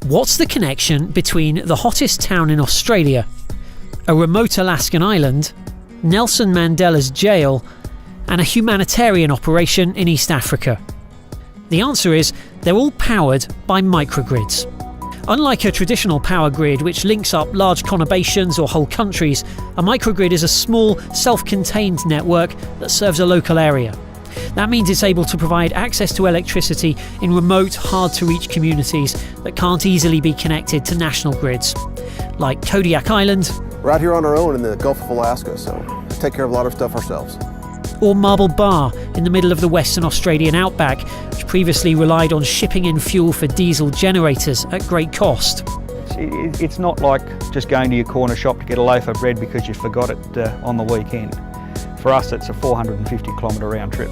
What's the connection between the hottest town in Australia, a remote Alaskan island, Nelson Mandela's jail, and a humanitarian operation in East Africa? The answer is they're all powered by microgrids. Unlike a traditional power grid which links up large conurbations or whole countries, a microgrid is a small, self-contained network that serves a local area. That means it's able to provide access to electricity in remote, hard-to-reach communities that can't easily be connected to national grids, like Kodiak Island. We're out here on our own in the Gulf of Alaska, so we take care of a lot of stuff ourselves. Or Marble Bar in the middle of the Western Australian outback, which previously relied on shipping in fuel for diesel generators at great cost. It's not like just going to your corner shop to get a loaf of bread because you forgot it on the weekend. For us, it's a 450-kilometre round trip.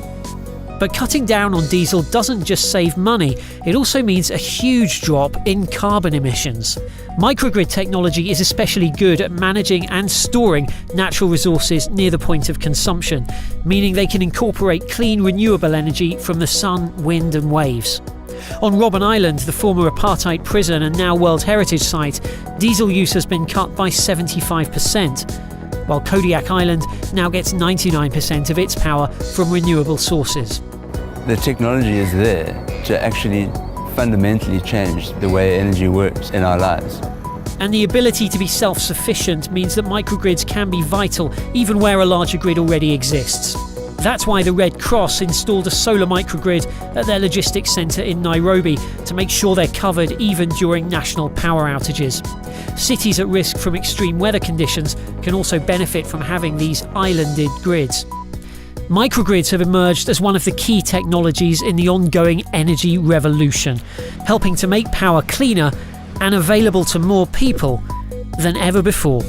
But cutting down on diesel doesn't just save money, it also means a huge drop in carbon emissions. Microgrid technology is especially good at managing and storing natural resources near the point of consumption, meaning they can incorporate clean renewable energy from the sun, wind and waves. On Robben Island, the former apartheid prison and now World Heritage Site, diesel use has been cut by 75%, while Kodiak Island now gets 99% of its power from renewable sources. The technology is there to actually fundamentally change the way energy works in our lives. And the ability to be self-sufficient means that microgrids can be vital even where a larger grid already exists. That's why the Red Cross installed a solar microgrid at their logistics centre in Nairobi to make sure they're covered even during national power outages. Cities at risk from extreme weather conditions can also benefit from having these islanded grids. Microgrids have emerged as one of the key technologies in the ongoing energy revolution, helping to make power cleaner and available to more people than ever before.